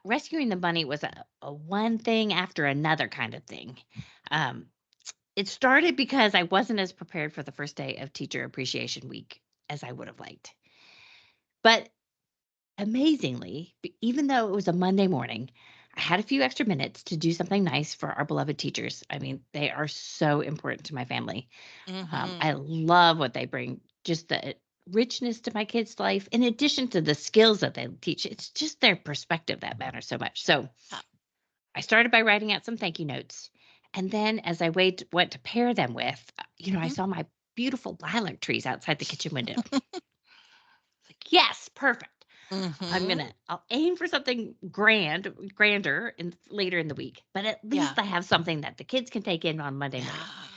rescuing the bunny was a one thing after another kind of thing. Um, it started because I wasn't as prepared for the first day of Teacher Appreciation Week as I would have liked. But amazingly, even though it was a Monday morning, I had a few extra minutes to do something nice for our beloved teachers. I mean, they are so important to my family. I Mhm. love what they bring, just the richness to my kids' life, in addition to the skills that they teach. It's just their perspective that matters so much. So Yeah. I started by writing out some thank you notes. And then as I went to pair them with, I Mhm. saw my beautiful lilac trees outside the kitchen window. Like, yes, perfect. Mhm. I'll aim for something grander later in the week, but at Yeah. least I have something that the kids can take in on Monday morning. Yeah.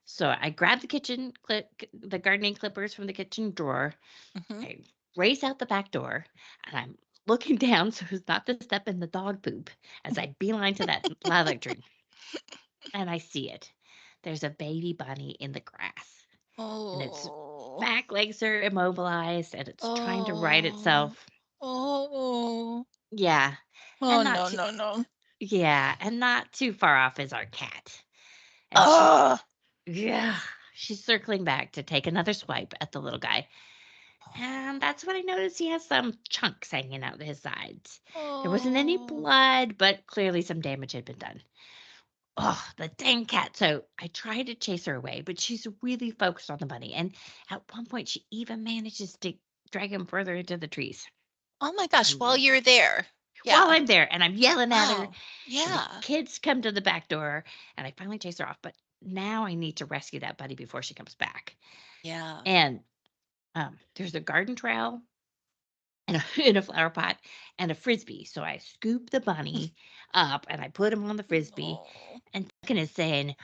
So I grabbed the gardening clippers from the kitchen drawer. Mhm. I race out the back door, and I'm looking down so as not to step in the dog poop as I beeline to that lilac tree, and I see it. There's a baby bunny in the grass, and its Oh. back legs are immobilized, and it's trying to right Oh. itself. Oh. Yeah, Oh, and not no, too no, no. yeah, and not too far off is our cat. And Ugh. yeah, she's circling back to take another swipe at the little guy. And that's when I noticed he has some chunks hanging out his sides. There wasn't any Oh. blood, but clearly some damage had been done. Oh, the dang cat. So I tried to chase her away, but she's really focused on the bunny. And at one point, she even manages to drag him further into the trees. Oh my gosh, while I'm you're there. While Yeah. I'm there, and I'm yelling at her, Wow. and the Yeah. kids come to the back door, and I finally chase her off. But now I need to rescue that bunny before she comes back. Yeah. And there's a garden trowel and in a flower pot and a frisbee. So I scoop the bunny up and I put him on the frisbee. Oh. And Duncan is saying,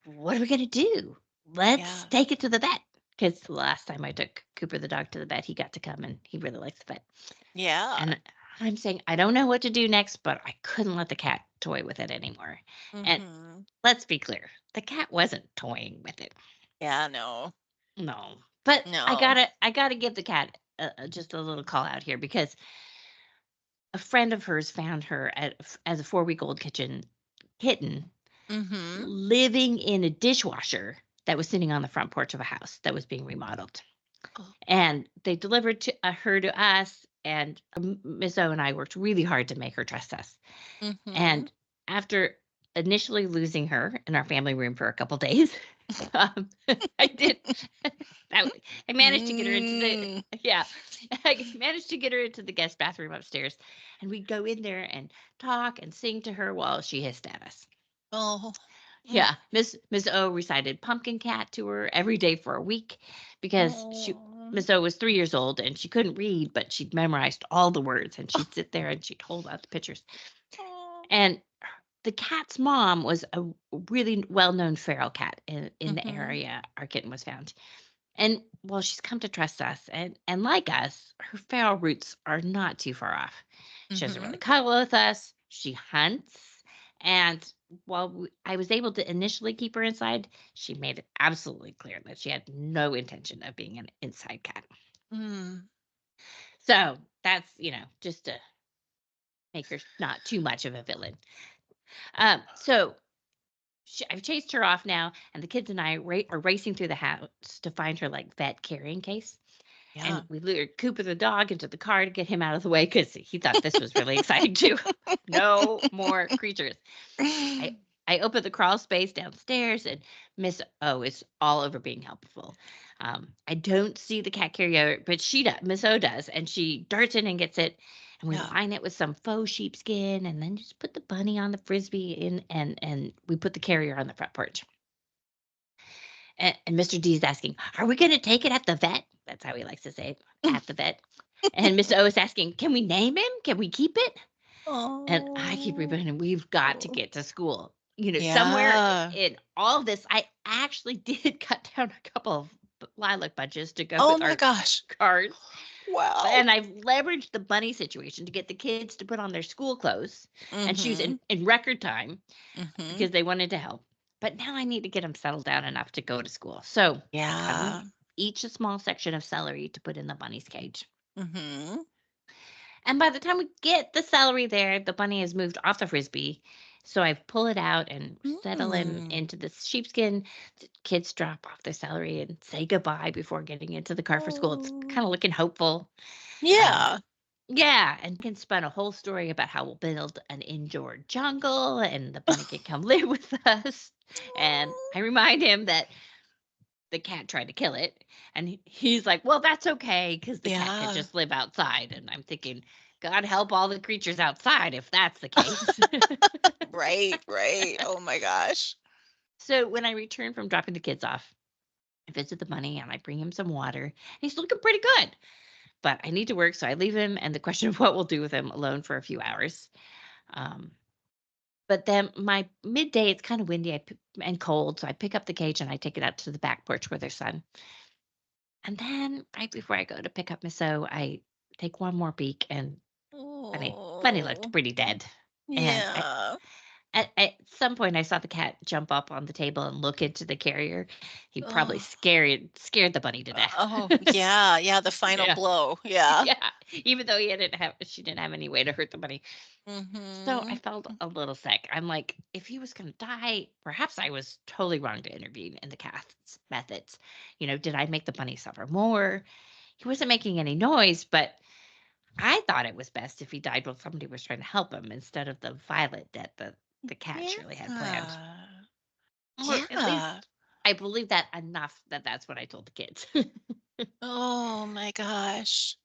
"What are we gonna do? Let's Yeah. take it to the vet." Because the last time I took Cooper the dog to the vet, he got to come and he really likes the vet. Yeah. And I'm saying, I don't know what to do next, but I couldn't let the cat toy with it anymore. And Mhm. let's be clear, the cat wasn't toying with it. Yeah, no. No. But No. I gotta give the cat just a little call out here because a friend of hers found her as a 4-week-old kitten Mhm. living in a dishwasher that was sitting on the front porch of a house that was being remodeled. Oh. And they delivered her to us, and Miss O and I worked really hard to make her trust us. Mhm. And after initially losing her in our family room for a couple days, um, I did. I managed to get her into the Mm. yeah, I managed to get her into the guest bathroom upstairs, and we'd go in there and talk and sing to her while she hissed at us. Oh. Mm. Yeah, Miss O recited Pumpkin Cat to her every day for a week because Oh. Miss O was 3 years old and she couldn't read, but she'd memorized all the words and she'd sit there and she'd hold out the pictures. Oh. And the cat's mom was a really well-known feral cat in the Mhm. area our kitten was found. And well, she's come to trust us, and like us, her feral roots are not too far off. She doesn't really Mhm. cuddle with us. She hunts, and while I was able to initially keep her inside, she made it absolutely clear that she had no intention of being an inside cat. Mm. So that's just to make her not too much of a villain. So I've chased her off now, and the kids and I are racing through the house to find her like vet carrying case. Yeah. And we lured Cooper the dog into the car to get him out of the way because he thought this was really exciting too. No more creatures. I I opened the crawl space downstairs, and Miss O is all over being helpful. I don't see the cat carrier, but she does. Miss O does, and she darts in and gets it. And we Yeah. line it with some faux sheepskin, and then just put the bunny on the frisbee in, and we put the carrier on the front porch. And Mr. D is asking, "Are we gonna take it at the vet?" That's how he likes to say it, "At the vet." And Miss O is asking, "Can we name him? Can we keep it?" And I keep Oh. repeating, "We've got to get to school." Somewhere Yeah. in all this, I actually did cut down a couple of lilac bunches to go Oh with my our gosh. cards. Wow. And I've leveraged the bunny situation to get the kids to put on their school clothes and shoes Mhm. in record time Mhm. because they wanted to help. But now I need to get them settled down enough to go to school. So I cut them Yeah. each a small section of celery to put in the bunny's cage. Mhm. And by the time we get the celery there, the bunny has moved off the Frisbee. So I pull it out and settle him Mm. into the sheepskin. The kids drop off their celery and say goodbye before getting into the car for school. It's Oh. kind of looking hopeful. Um, Yeah. yeah, and can spun a whole story about how we'll build an indoor jungle and the bunny can come live with us. And I remind him that the cat tried to kill it, and he's like, "Well, that's okay because the cat could Yeah. just live outside." And I'm thinking, "God help all the creatures outside if that's the case." Right, right. Oh my gosh. So when I return from dropping the kids off, I visit the bunny and I bring him some water. He's looking pretty good, but I need to work, so I leave him and the question of what we'll do with him alone for a few hours. Um, but then my midday, it's kind of windy and cold, so I pick up the cage and I take it out to the back porch with their son. And then right before I go to pick up Miss O, I take one more peek and Bunny looked Oh. pretty dead. And Yeah. at some point I saw the cat jump up on the table and look into the carrier. He probably Oh. scared the bunny to death. Oh, yeah, yeah, the final Yeah. blow. Yeah. Yeah. Even though she didn't have any way to hurt the bunny. So I Mhm. felt a little sick. I'm like, if he was going to die, perhaps I was totally wrong to intervene in the cat's methods. Did I make the bunny suffer more? He wasn't making any noise, but I thought it was best if he died while somebody was trying to help him instead of the violent death that the cat surely had planned. Yeah. Or at least Yeah. I believe that enough that that's what I told the kids. Oh my gosh.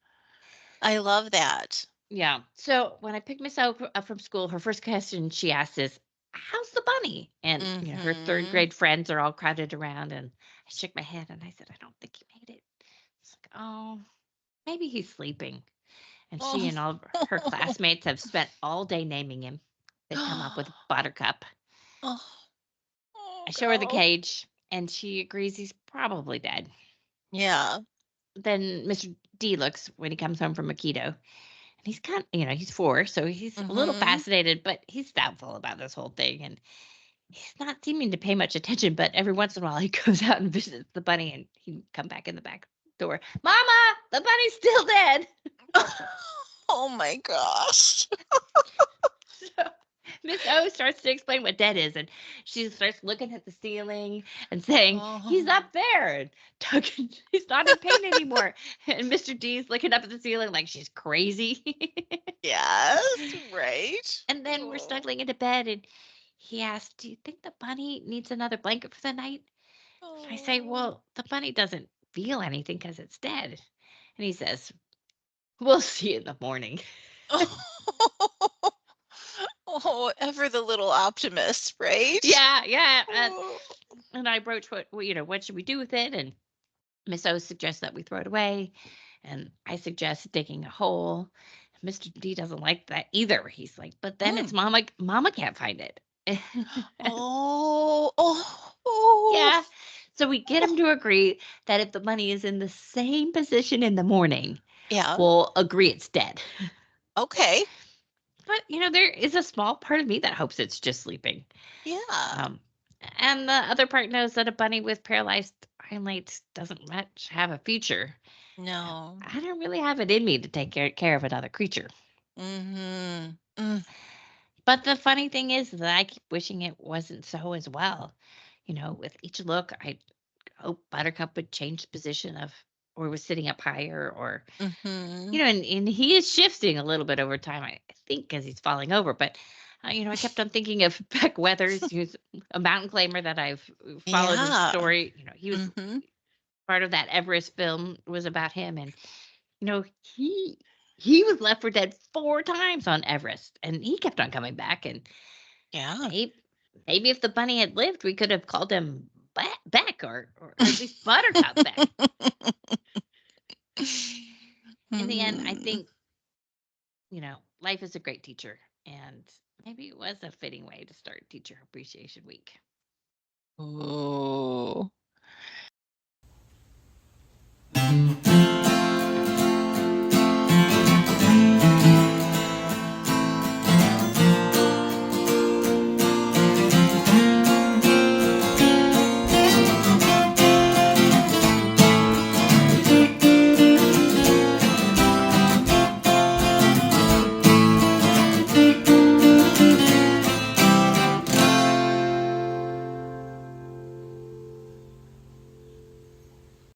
I love that. Yeah. So when I picked Miss O up from school, her first question she asked is, "How's the bunny?" And her third Mhm. grade friends are all crowded around, and I shook my head and I said, "I don't think he made it." It's like, "Oh, maybe he's sleeping." And she Oh. and all of her classmates have spent all day naming him. They've come up with Buttercup. Oh. Oh I show her the god. cage, and she agrees he's probably dead. Yeah. Then Mr. D looks when he comes home from Makito, and he's he's 4, so he's a little Mhm. fascinated, but he's doubtful about this whole thing, and he's not seeming to pay much attention. But every once in a while, he goes out and visits the bunny, and he'd come back in the back door, "Mama, the bunny's still dead." Oh my gosh. So Miss O starts to explain what dead is, and she starts looking at the ceiling and saying, "He's Oh. up there," and tugging, he's not in pain anymore. And Mr. D's looking up at the ceiling like she's crazy. Yes, right. And then we're Oh. snuggling into bed, and he asks, "Do you think the bunny needs another blanket for the night?" And I say, Oh. "Well, the bunny doesn't feel anything because it's dead." And he says, "We'll see in the morning." Oh, ever the little optimist, right? Yeah, yeah. Oh. And I broach what should we do with it? And Miss O suggests that we throw it away, and I suggest digging a hole. Mr. D doesn't like that either. He's like, "But then it's Mm. mama. Mama can't find it." Oh, oh, oh, Yeah. So we get him to agree that if the money is in the same position in the morning, yeah, we'll agree it's dead. okay, But there is a small part of me that hopes it's just sleeping. yeah, Um, and the other part knows that a bunny with paralyzed hind doesn't much have a future. no, I don't really have it in me to take care of another creature. mhm, mm, But the funny thing is that I keep wishing it wasn't so as well. With each look, I hope Buttercup would change position or was sitting up higher or, mhm, and he is shifting a little bit over time, I think, because he's falling over. But, I kept on thinking of Beck Weathers, who's a mountain climber that I've followed his yeah, story. He was mhm, part of that Everest film was about him. And You know, he he was left for dead 4 times on Everest, and he kept on coming back, and yeah. maybe if the bunny had lived, we could have called him Beck or at least Buttercup Beck. In the end, I Hmm. think, life is a great teacher, and maybe it was a fitting way to start Teacher Appreciation Week. Ooh.